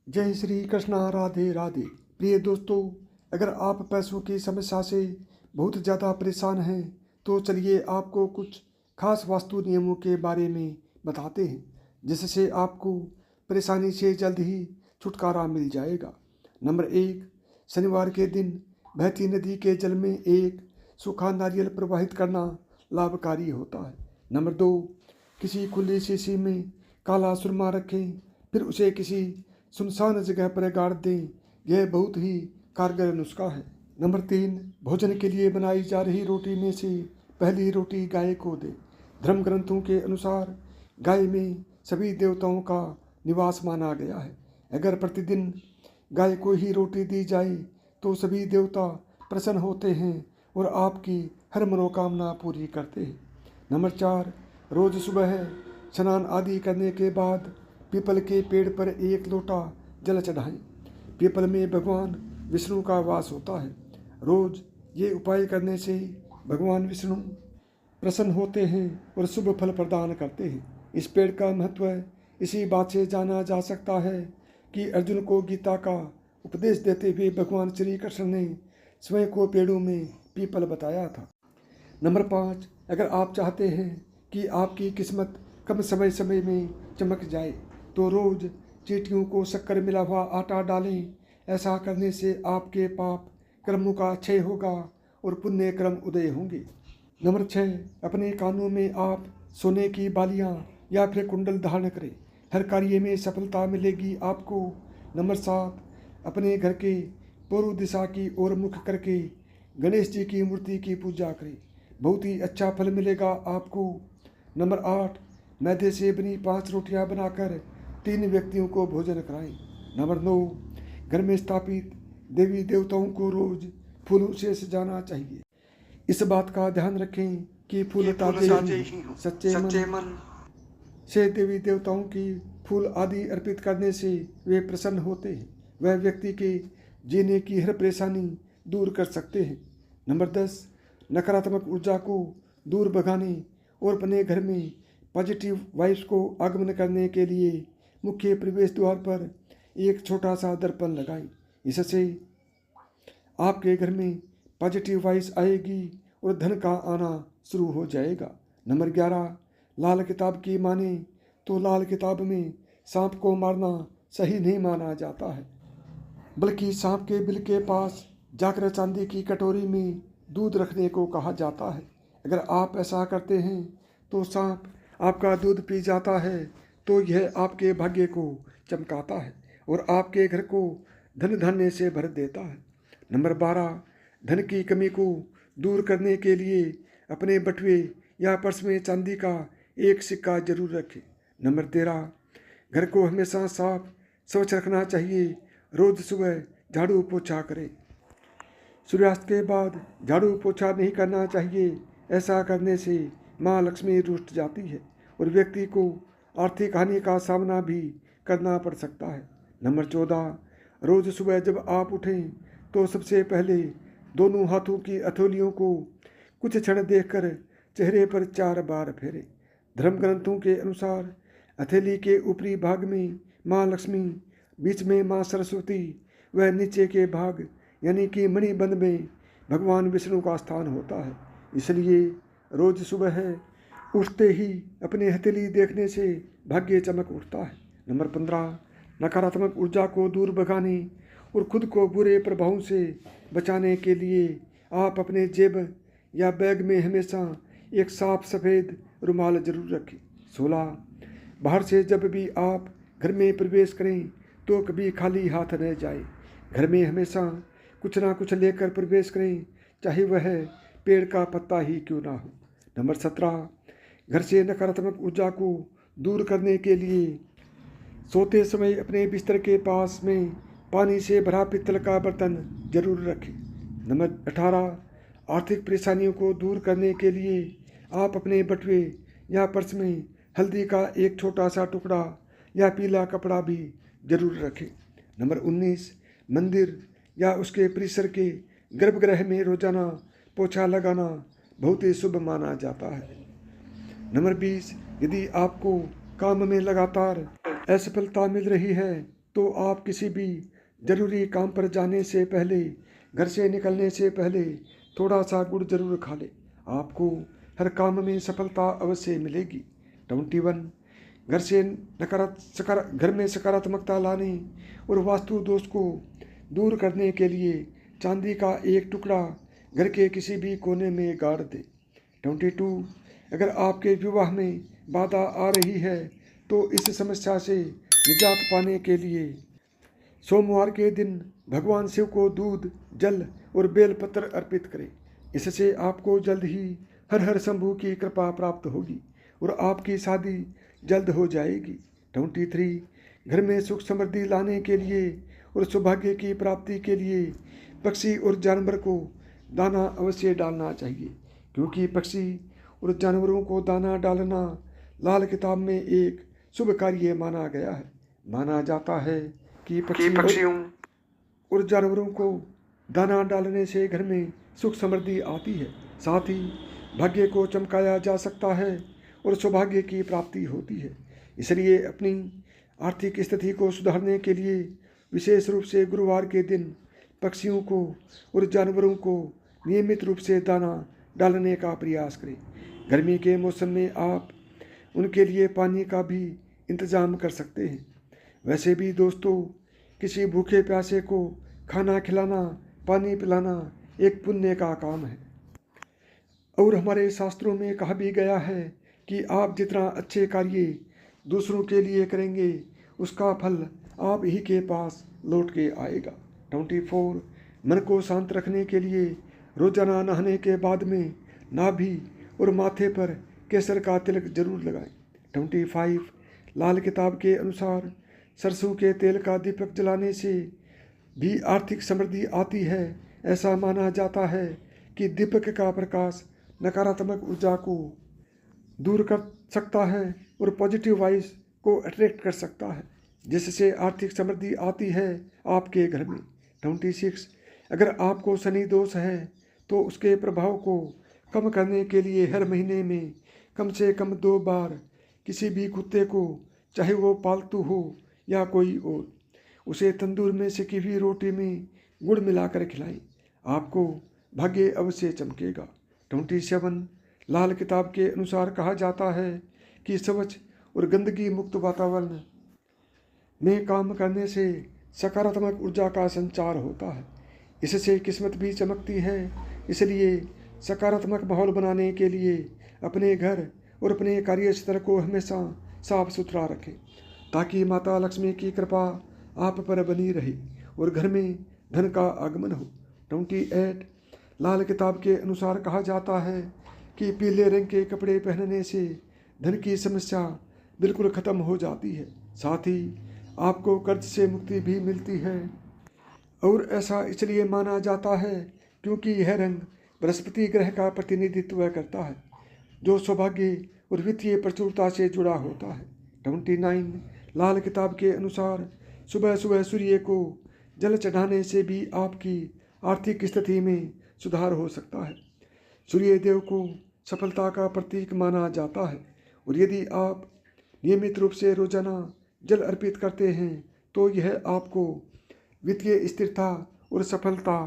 जय श्री कृष्णा, राधे राधे। प्रिय दोस्तों, अगर आप पैसों की समस्या से बहुत ज़्यादा परेशान हैं तो चलिए आपको कुछ खास वास्तु नियमों के बारे में बताते हैं, जिससे आपको परेशानी से जल्द ही छुटकारा मिल जाएगा। नंबर 1, शनिवार के दिन बहती नदी के जल में एक सूखा नारियल प्रवाहित करना लाभकारी होता है। नंबर 2, किसी खुली शीशी में काला सुरमा रखें, फिर उसे किसी सुनसान जगह पर गाड़ दें। यह बहुत ही कारगर नुस्खा है। नंबर 3, भोजन के लिए बनाई जा रही रोटी में से पहली रोटी गाय को दें। धर्म ग्रंथों के अनुसार गाय में सभी देवताओं का निवास माना गया है। अगर प्रतिदिन गाय को ही रोटी दी जाए तो सभी देवता प्रसन्न होते हैं और आपकी हर मनोकामना पूरी करते हैं। नंबर 4, रोज सुबह स्नान आदि करने के बाद पीपल के पेड़ पर एक लोटा जल चढ़ाएं। पीपल में भगवान विष्णु का वास होता है। रोज ये उपाय करने से भगवान विष्णु प्रसन्न होते हैं और शुभ फल प्रदान करते हैं। इस पेड़ का महत्व इसी बात से जाना जा सकता है कि अर्जुन को गीता का उपदेश देते हुए भगवान श्री कृष्ण ने स्वयं को पेड़ों में पीपल बताया था। नंबर 5, अगर आप चाहते हैं कि आपकी किस्मत कम समय में चमक जाए तो रोज चींटियों को शक्कर मिला हुआ आटा डालें। ऐसा करने से आपके पाप कर्मों का क्षय होगा और पुण्य कर्म उदय होंगे। नंबर 6, अपने कानों में आप सोने की बालियां या फिर कुंडल धारण करें। हर कार्य में सफलता मिलेगी आपको। नंबर 7, अपने घर के पूर्व दिशा की ओर मुख करके गणेश जी की मूर्ति की पूजा करें। बहुत ही अच्छा फल मिलेगा आपको। नंबर 8, मैदे से बनी 5 रोटियां बनाकर 3 व्यक्तियों को भोजन कराएं। नंबर 9, घर में स्थापित देवी देवताओं को रोज फूलों से सजाना चाहिए। इस बात का ध्यान रखें कि फूल ताजे ही सच्चे मन से देवी देवताओं की फूल आदि अर्पित करने से वे प्रसन्न होते हैं। वह व्यक्ति के जीने की हर परेशानी दूर कर सकते हैं। नंबर 10, नकारात्मक ऊर्जा को दूर भगाने और अपने घर में पॉजिटिव वाइब्स को आगमन करने के लिए मुख्य प्रवेश द्वार पर एक छोटा सा दर्पण लगाएं। इससे आपके घर में पॉजिटिव वाइब्स आएगी और धन का आना शुरू हो जाएगा। नंबर 11, लाल किताब की माने तो लाल किताब में सांप को मारना सही नहीं माना जाता है, बल्कि सांप के बिल के पास जाकर चांदी की कटोरी में दूध रखने को कहा जाता है। अगर आप ऐसा करते हैं तो सांप आपका दूध पी जाता है तो यह आपके भाग्य को चमकाता है और आपके घर को धन धान्य से भर देता है। नंबर 12, धन की कमी को दूर करने के लिए अपने बटुए या पर्स में चांदी का एक सिक्का जरूर रखें। नंबर 13, घर को हमेशा साफ स्वच्छ रखना चाहिए। रोज सुबह झाड़ू पोछा करें। सूर्यास्त के बाद झाड़ू पोछा नहीं करना चाहिए। ऐसा करने से माँ लक्ष्मी रुष्ट जाती है और व्यक्ति को आर्थिक हानि का सामना भी करना पड़ सकता है। नंबर 14, रोज सुबह जब आप उठें तो सबसे पहले दोनों हाथों की हथेलियों को कुछ क्षण देखकर चेहरे पर 4 बार फेरें। धर्म ग्रंथों के अनुसार हथेली के ऊपरी भाग में माँ लक्ष्मी, बीच में माँ सरस्वती व नीचे के भाग यानी कि मणिबंध में भगवान विष्णु का स्थान होता है। इसलिए रोज सुबह उठते ही अपने हथेली देखने से भाग्य चमक उठता है। नंबर 15, नकारात्मक ऊर्जा को दूर भगाने और खुद को बुरे प्रभावों से बचाने के लिए आप अपने जेब या बैग में हमेशा एक साफ सफ़ेद रुमाल जरूर रखें। 16, बाहर से जब भी आप घर में प्रवेश करें तो कभी खाली हाथ न जाए। घर में हमेशा कुछ ना कुछ लेकर प्रवेश करें, चाहे वह पेड़ का पत्ता ही क्यों ना हो। नंबर 17, घर से नकारात्मक ऊर्जा को दूर करने के लिए सोते समय अपने बिस्तर के पास में पानी से भरा पित्तल का बर्तन जरूर रखें। नंबर 18, आर्थिक परेशानियों को दूर करने के लिए आप अपने बटुए या पर्स में हल्दी का एक छोटा सा टुकड़ा या पीला कपड़ा भी जरूर रखें। नंबर 19, मंदिर या उसके परिसर के गर्भगृह में रोजाना पोछा लगाना बहुत ही शुभ माना जाता है। नंबर 20, यदि आपको काम में लगातार असफलता मिल रही है तो आप किसी भी ज़रूरी काम पर जाने से पहले, घर से निकलने से पहले थोड़ा सा गुड़ जरूर खा लें। आपको हर काम में सफलता अवश्य मिलेगी। 21 घर में सकारात्मकता लाने और वास्तु दोष को दूर करने के लिए चांदी का एक टुकड़ा घर के किसी भी कोने में गाड़ दें। 22 अगर आपके विवाह में बाधा आ रही है तो इस समस्या से निजात पाने के लिए सोमवार के दिन भगवान शिव को दूध, जल और बेलपत्र अर्पित करें। इससे आपको जल्द ही हर हर शंभू की कृपा प्राप्त होगी और आपकी शादी जल्द हो जाएगी। 23 घर में सुख समृद्धि लाने के लिए और सौभाग्य की प्राप्ति के लिए पक्षी और जानवर को दाना अवश्य डालना चाहिए, क्योंकि पक्षी और जानवरों को दाना डालना लाल किताब में एक शुभ कार्य माना गया है। माना जाता है कि पक्षियों और जानवरों को दाना डालने से घर में सुख समृद्धि आती है, साथ ही भाग्य को चमकाया जा सकता है और सौभाग्य की प्राप्ति होती है। इसलिए अपनी आर्थिक स्थिति को सुधारने के लिए विशेष रूप से गुरुवार के दिन पक्षियों को और जानवरों को नियमित रूप से दाना डालने का प्रयास करें। गर्मी के मौसम में आप उनके लिए पानी का भी इंतजाम कर सकते हैं। वैसे भी दोस्तों, किसी भूखे प्यासे को खाना खिलाना, पानी पिलाना एक पुण्य का काम है और हमारे शास्त्रों में कहा भी गया है कि आप जितना अच्छे कार्य दूसरों के लिए करेंगे उसका फल आप ही के पास लौट के आएगा। 24 मन को शांत रखने के लिए रोजाना नहाने के बाद में नाभि और माथे पर केसर का तिलक जरूर लगाएं। 25 लाल किताब के अनुसार सरसों के तेल का दीपक जलाने से भी आर्थिक समृद्धि आती है। ऐसा माना जाता है कि दीपक का प्रकाश नकारात्मक ऊर्जा को दूर कर सकता है और पॉजिटिव वाइब्स को अट्रैक्ट कर सकता है, जिससे आर्थिक समृद्धि आती है आपके घर में। 26 अगर आपको शनि दोष है तो उसके प्रभाव को कम करने के लिए हर महीने में कम से कम 2 बार किसी भी कुत्ते को, चाहे वो पालतू हो या कोई और, उसे तंदूर में सेकी हुई रोटी में गुड़ मिलाकर खिलाएं। आपको भाग्य अवश्य चमकेगा। 27 लाल किताब के अनुसार कहा जाता है कि स्वच्छ और गंदगी मुक्त वातावरण में काम करने से सकारात्मक ऊर्जा का संचार होता है। इससे किस्मत भी चमकती है। इसलिए सकारात्मक माहौल बनाने के लिए अपने घर और अपने कार्यस्थल को हमेशा साफ सुथरा रखें, ताकि माता लक्ष्मी की कृपा आप पर बनी रहे और घर में धन का आगमन हो। 28 लाल किताब के अनुसार कहा जाता है कि पीले रंग के कपड़े पहनने से धन की समस्या बिल्कुल खत्म हो जाती है, साथ ही आपको कर्ज से मुक्ति भी मिलती है। और ऐसा इसलिए माना जाता है क्योंकि यह रंग बृहस्पति ग्रह का प्रतिनिधित्व करता है, जो सौभाग्य और वित्तीय प्रचुरता से जुड़ा होता है। 29 लाल किताब के अनुसार सुबह सुबह सूर्य को जल चढ़ाने से भी आपकी आर्थिक स्थिति में सुधार हो सकता है। सूर्य देव को सफलता का प्रतीक माना जाता है और यदि आप नियमित रूप से रोजाना जल अर्पित करते हैं तो यह आपको वित्तीय स्थिरता और सफलता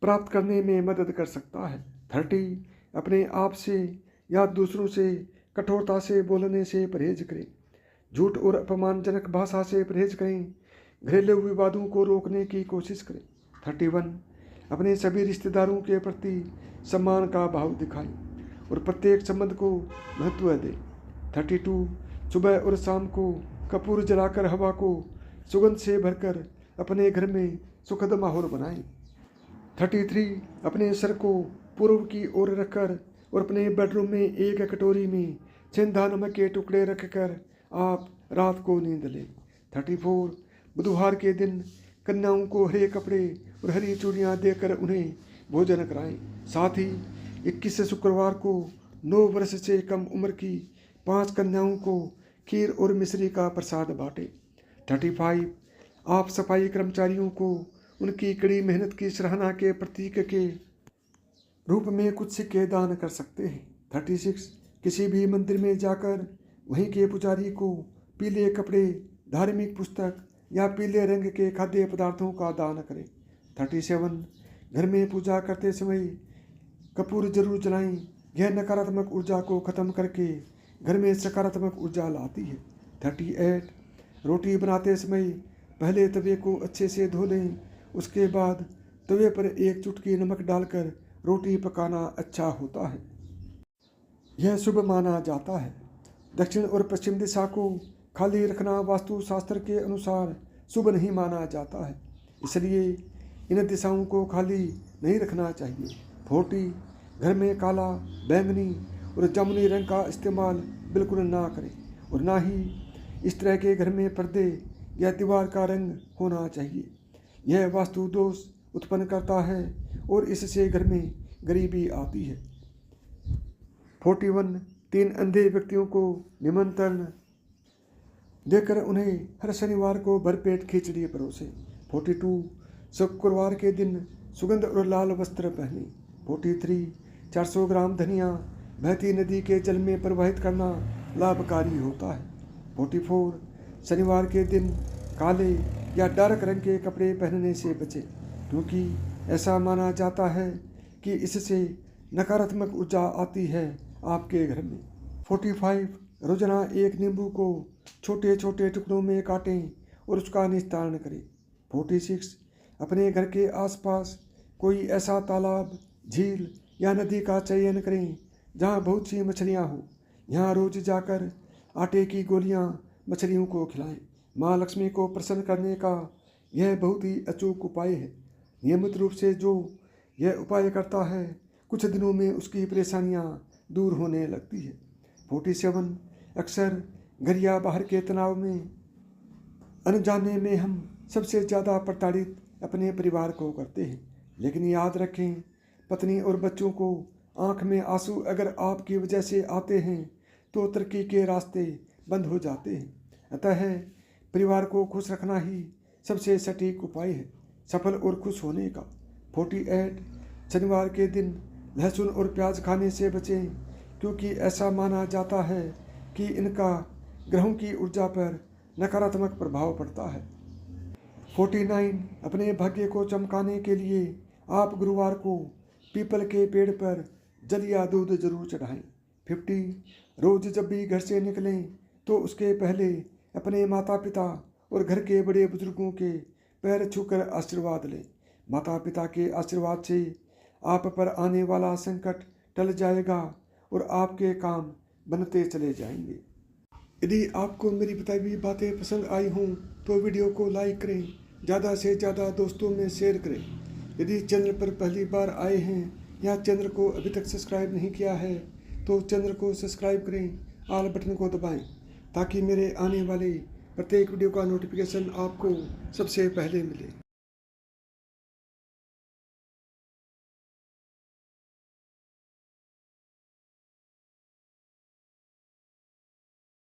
प्राप्त करने में मदद कर सकता है। 30 अपने आप से या दूसरों से कठोरता से बोलने से परहेज करें। झूठ और अपमानजनक भाषा से परहेज करें। घरेलू विवादों को रोकने की कोशिश करें। 31 अपने सभी रिश्तेदारों के प्रति सम्मान का भाव दिखाएं और प्रत्येक संबंध को महत्व दें। 32 सुबह और शाम को कपूर जलाकर हवा को सुगंध से भरकर अपने घर में सुखद माहौल बनाएं। 33 अपने सर को पूर्व की ओर रखकर और अपने बेडरूम में एक कटोरी में सेंधा नमक के टुकड़े रखकर आप रात को नींद लें। 34 बुधवार के दिन कन्याओं को हरे कपड़े और हरी चूड़ियाँ देकर उन्हें भोजन कराएं। साथ ही 21 शुक्रवार को 9 वर्ष से कम उम्र की 5 कन्याओं को खीर और मिश्री का प्रसाद बांटें। 35 आप सफाई कर्मचारियों को उनकी कड़ी मेहनत की सराहना के प्रतीक के रूप में कुछ सिक्के दान कर सकते हैं। 36 किसी भी मंदिर में जाकर वहीं के पुजारी को पीले कपड़े, धार्मिक पुस्तक या पीले रंग के खाद्य पदार्थों का दान करें। 37 घर में पूजा करते समय कपूर जरूर जलाएं। यह नकारात्मक ऊर्जा को खत्म करके घर में सकारात्मक ऊर्जा लाती है। 38 रोटी बनाते समय पहले तवे को अच्छे से धो लें, उसके बाद तवे पर एक चुटकी नमक डालकर रोटी पकाना अच्छा होता है। यह शुभ माना जाता है। दक्षिण और पश्चिम दिशा को खाली रखना वास्तुशास्त्र के अनुसार शुभ नहीं माना जाता है, इसलिए इन दिशाओं को खाली नहीं रखना चाहिए। 40 घर में काला, बैंगनी और जामुनी रंग का इस्तेमाल बिल्कुल ना करें और ना ही इस तरह के घर में पर्दे या दीवार का रंग होना चाहिए। यह वास्तु दोष उत्पन्न करता है और इससे घर में गरीबी आती है। 41 3 अंधे व्यक्तियों को निमंत्रण देकर उन्हें हर शनिवार को भरपेट खिचड़ी परोसें। 42 शुक्रवार के दिन सुगंध और लाल वस्त्र पहनें। 43 400 ग्राम धनिया बहती नदी के जल में प्रवाहित करना लाभकारी होता है। 44 शनिवार के दिन काले या डार्क रंग के कपड़े पहनने से बचें, क्योंकि ऐसा माना जाता है कि इससे नकारात्मक ऊर्जा आती है आपके घर में। 45 रोजाना एक नींबू को छोटे छोटे टुकड़ों में काटें और उसका निस्तारण करें। 46 अपने घर के आसपास कोई ऐसा तालाब, झील या नदी का चयन करें जहाँ बहुत सी मछलियाँ हों। यहाँ रोज जाकर आटे की गोलियाँ मछलियों को खिलाएं। माँ लक्ष्मी को प्रसन्न करने का यह बहुत ही अचूक उपाय है। नियमित रूप से जो यह उपाय करता है, कुछ दिनों में उसकी परेशानियाँ दूर होने लगती है। 47 अक्सर घर या बाहर के तनाव में अनजाने में हम सबसे ज़्यादा प्रताड़ित अपने परिवार को करते हैं, लेकिन याद रखें, पत्नी और बच्चों को आंख में आंसू अगर आपकी वजह से आते हैं तो तरक्की के रास्ते बंद हो जाते हैं। अतः परिवार को खुश रखना ही सबसे सटीक उपाय है सफल और खुश होने का। 48 शनिवार के दिन लहसुन और प्याज खाने से बचें, क्योंकि ऐसा माना जाता है कि इनका ग्रहों की ऊर्जा पर नकारात्मक प्रभाव पड़ता है। 49 अपने भाग्य को चमकाने के लिए आप गुरुवार को पीपल के पेड़ पर जल या दूध जरूर चढ़ाएं। 50 रोज जब भी घर से निकलें तो उसके पहले अपने माता पिता और घर के बड़े बुजुर्गों के पैर छूकर आशीर्वाद लें। माता पिता के आशीर्वाद से आप पर आने वाला संकट टल जाएगा और आपके काम बनते चले जाएंगे। यदि आपको मेरी बताई हुई बातें पसंद आई हों तो वीडियो को लाइक करें, ज़्यादा से ज़्यादा दोस्तों में शेयर करें। यदि चैनल पर पहली बार आए हैं या चैनल को अभी तक सब्सक्राइब नहीं किया है तो चैनल को सब्सक्राइब करें, ऑल बटन को दबाएं, ताकि मेरे आने वाले प्रत्येक वीडियो का नोटिफिकेशन आपको सबसे पहले मिले।